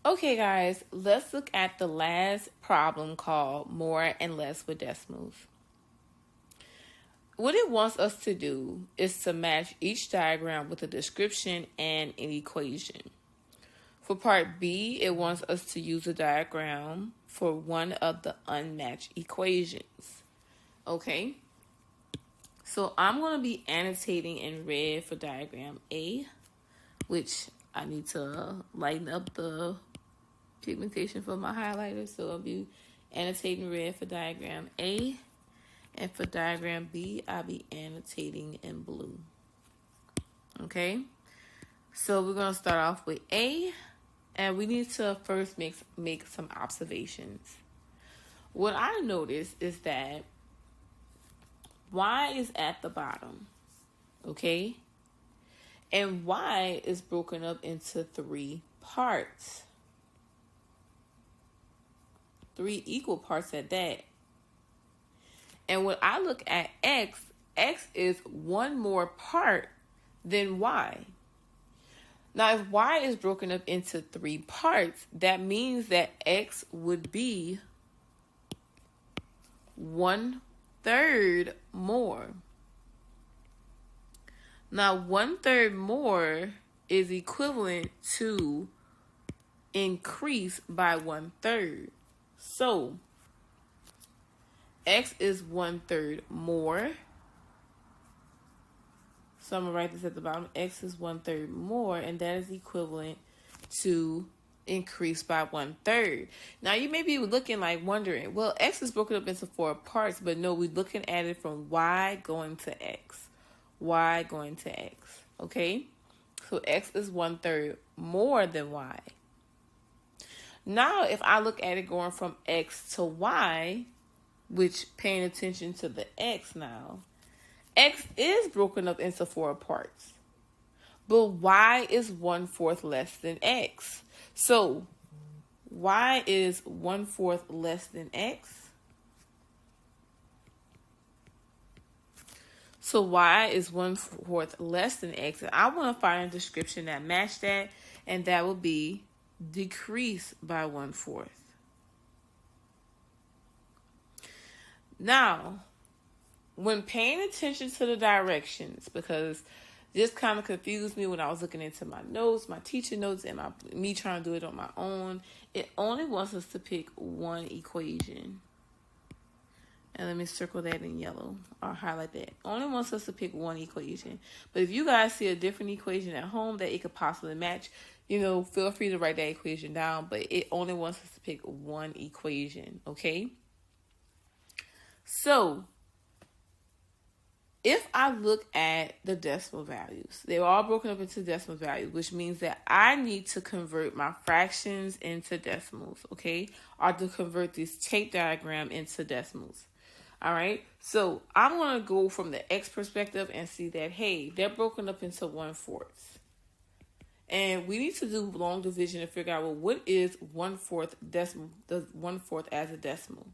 Okay, guys, let's look at the last problem called more and less with decimals. What it wants us to do is to match each diagram with a description and an equation. For part B, it wants us to use a diagram for one of the unmatched equations. Okay, so I'm going to be annotating in red for diagram A, which I need to lighten up the pigmentation for my highlighter. So I'll be annotating red for diagram A. And for diagram B, I'll be annotating in blue. Okay, so we're going to start off with A. And we need to first make some observations. What I noticed is that Y is at the bottom, okay? And Y is broken up into 3 parts. 3 equal parts at that. And when I look at X is one more part than Y. Now, if Y is broken up into 3 parts, that means that X would be 1/3 more. Now, 1/3 more is equivalent to increase by 1/3. So, X is 1/3 more. So I'm going to write this at the bottom. X is 1/3 more, and that is equivalent to increase by 1/3. Now, you may be looking like wondering, well, X is broken up into 4 parts, but no, we're looking at it from Y going to X. Y going to X, okay? So X is 1/3 more than Y. Now, if I look at it going from X to Y, which paying attention to the X now, X is broken up into 4 parts, but Y is 1/4 less than X. So Y is 1/4 less than X. So Y is 1/4 less than X. And I want to find a description that match that, and that will be decrease by 1/4. Now, when paying attention to the directions, because this kind of confused me when I was looking into my notes, my teacher notes, and me trying to do it on my own, it only wants us to pick one equation. And let me circle that in yellow or highlight that. Only wants us to pick one equation. But if you guys see a different equation at home that it could possibly match, feel free to write that equation down. But it only wants us to pick one equation, okay? So, if I look at the decimal values, they're all broken up into decimal values, which means that I need to convert my fractions into decimals, okay? Or to convert this tape diagram into decimals. All right, so I'm going to go from the X perspective and see that, hey, they're broken up into 1/4. And we need to do long division to figure out, well, what is 1/4 decimal, the 1/4 as a decimal?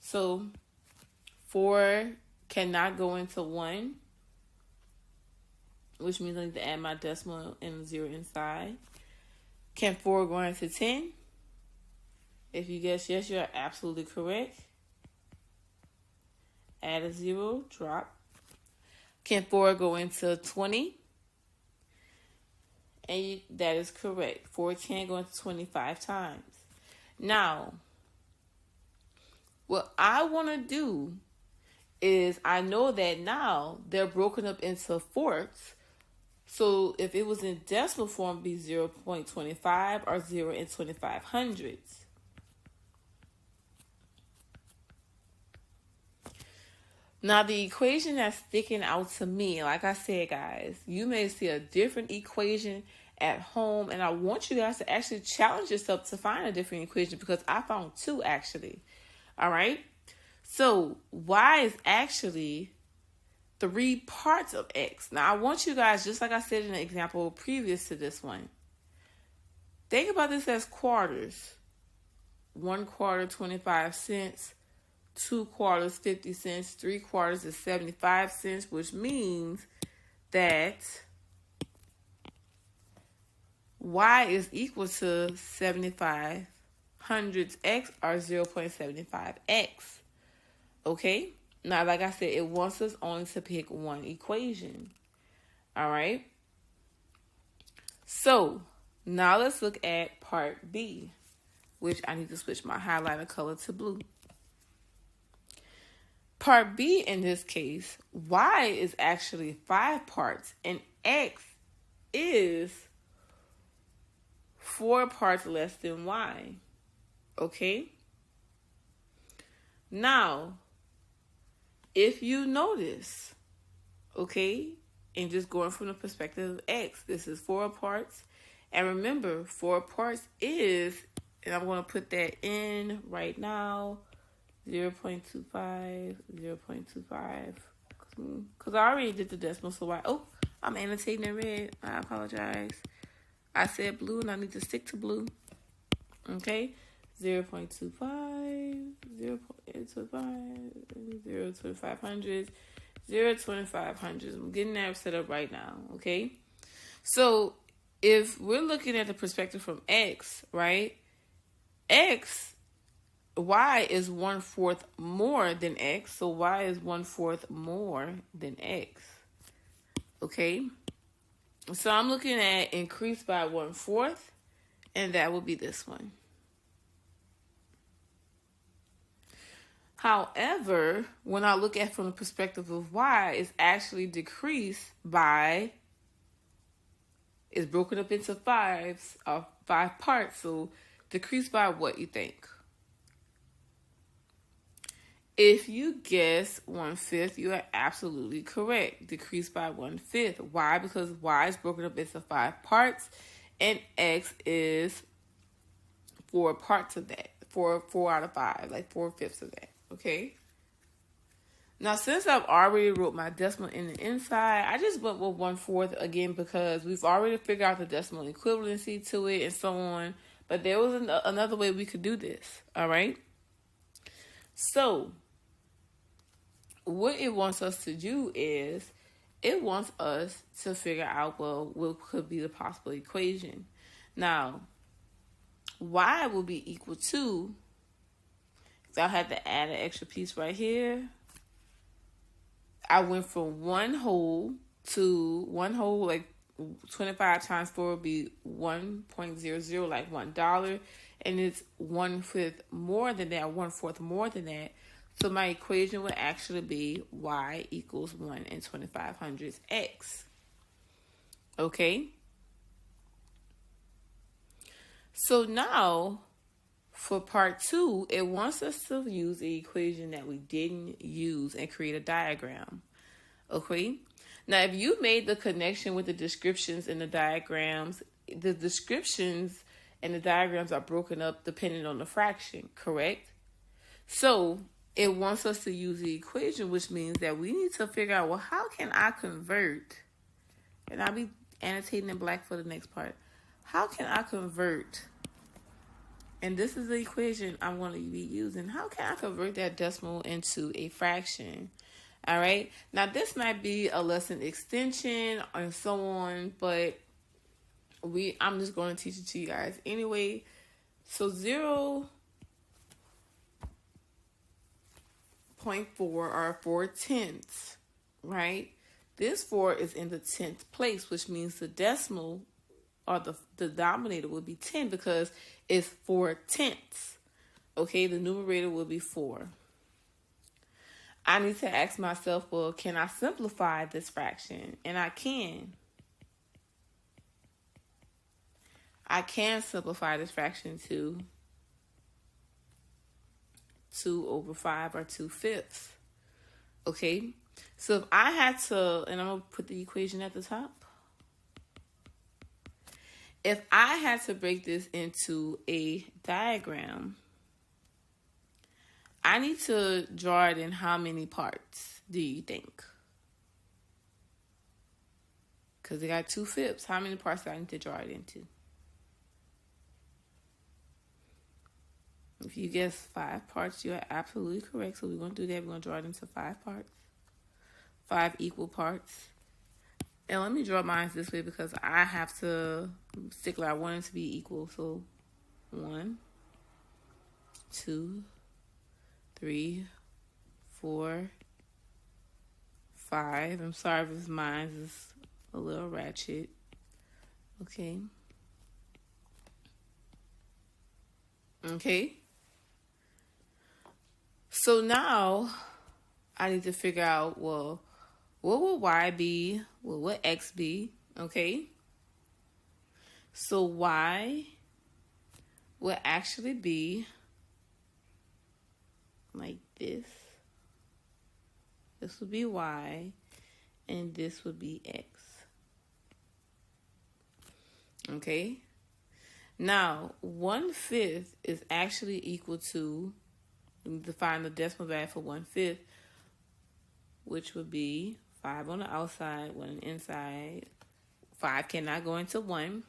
So 4 cannot go into 1, which means I need to add my decimal and 0 inside. Can 4 go into 10? If you guess yes, you're absolutely correct. Add a 0, drop. Can 4 go into 20? And that is correct. 4 can go into 25 times. Now, what I want to do is I know that now they're broken up into fourths. So if it was in decimal form, it'd be 0.25 or 0 and 25 hundredths. Now, the equation that's sticking out to me, like I said, guys, you may see a different equation at home, and I want you guys to actually challenge yourself to find a different equation because I found 2 actually. All right? So, Y is actually 3 parts of X. Now, I want you guys, just like I said in the example previous to this one, think about this as quarters. 1 quarter, 25 cents. 2 quarters, 50 cents. 3 quarters is 75 cents, which means that y is equal to 75 hundredths x, or 0.75x. Okay? Now, like I said, it wants us only to pick one equation. All right? So, now let's look at part B, which I need to switch my highlighter color to blue. Part B, in this case, y is actually 5 parts, and x is 4 parts less than y. Okay? Now, if you notice, okay, and just going from the perspective of x, this is 4 parts. And remember, 4 parts is, and I'm going to put that in right now, 0.25, 0.25. Because I already did the decimal, so I'm annotating in red. I apologize. I said blue, and I need to stick to blue. Okay? 0.25, 0.25, 0.2500, 0.2500. I'm getting that set up right now, okay? So, if we're looking at the perspective from x, right? Y is 1/4 more than x, so y is 1/4 more than x, okay? So, I'm looking at increase by 1/4, and that will be this one. However, when I look at from the perspective of y, it's actually decreased by, it's broken up into 5 parts. So decreased by what you think? If you guess 1/5, you are absolutely correct. Decreased by 1/5. Why? Because y is broken up into 5 parts, and x is 4 parts of that. 4 out of 5, like 4/5 of that. Okay. Now, since I've already wrote my decimal in the inside, I just went with 1/4 again because we've already figured out the decimal equivalency to it and so on. But there was another way we could do this. All right. So, what it wants us to do is it wants us to figure out, what could be the possible equation. Now, y will be equal to, so I had to add an extra piece right here. I went from one whole, like 25 times 4 would be 1.00, like $1. And it's 1/5 more than that, 1/4 more than that. So my equation would actually be y equals 1 and 25/100 x. Okay? So now, for part 2, it wants us to use the equation that we didn't use and create a diagram. Okay? Now, if you made the connection with the descriptions and the diagrams, the descriptions and the diagrams are broken up depending on the fraction, correct? So, it wants us to use the equation, which means that we need to figure out, how can I convert? And I'll be annotating in black for the next part. How can I convert? And this is the equation I'm going to be using. How can I convert that decimal into a fraction? All right. Now, this might be a lesson extension and so on, but I'm just going to teach it to you guys anyway. So 0.4 are 4/10, right? This 4 is in the 10th place, which means the decimal or the denominator would be 10 because it's 4/10. Okay, the numerator will be 4. I need to ask myself, can I simplify this fraction? And I can. I can simplify this fraction to 2/5 or 2/5. Okay, so if I had to, and I'm going to put the equation at the top. If I had to break this into a diagram, I need to draw it in how many parts do you think? Because it got 2/5. How many parts do I need to draw it into? If you guess 5 parts, you are absolutely correct. So we're going to do that. We're going to draw it into 5 parts. 5 equal parts. And let me draw mine this way because I have to stick like I want it to be equal. So 1, 2, 3, 4, 5. I'm sorry if mine is a little ratchet. Okay. Okay. So now I need to figure out, well, what will y be? What would x be? Okay. So y will actually be like this. This would be y, and this would be x. Okay? Now, 1/5 is actually equal to, define the decimal value for 1/5, which would be 5 on the outside, 1 on the inside. 5 cannot go into 1,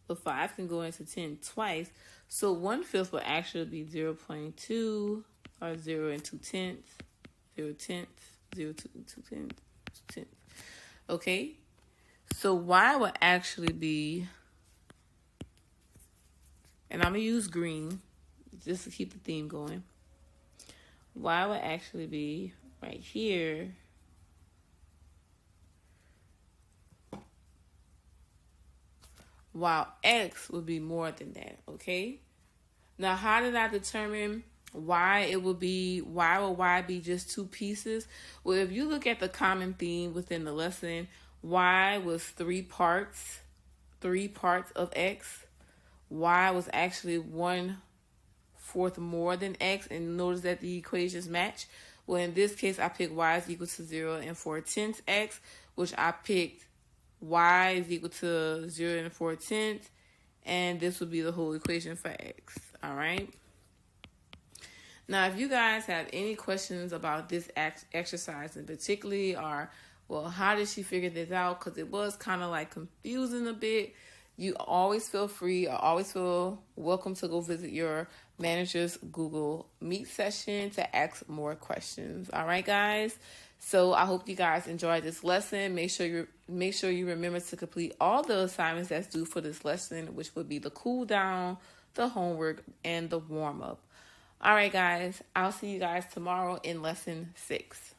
but 5 can go into 10 twice. So 1/5 will actually be 0.2 or 0 and 2/10, 0 tenths, 0 2 tenths, 2 tenths. Okay? So y will actually be, and I'm going to use green just to keep the theme going. Y will actually be right here. While x would be more than that, okay? Now, how did I determine why it would be, why will y be just 2 pieces? Well, if you look at the common theme within the lesson, y was 3 parts of x. Y was actually 1/4 more than x, and notice that the equations match. Well, in this case, I picked y is equal to 0 and 4/10 x, which I picked y is equal to 0 and 4/10, and this would be the whole equation for x. All right. Now, if you guys have any questions about this exercise in particularly, or, well, how did she figure this out? Because it was kind of like confusing a bit. You always feel free, or always feel welcome to go visit your manager's Google Meet session to ask more questions. All right, guys. So I hope you guys enjoyed this lesson. Make sure you remember to complete all the assignments that's due for this lesson, which would be the cool down, the homework, and the warm up. All right, guys. I'll see you guys tomorrow in lesson 6.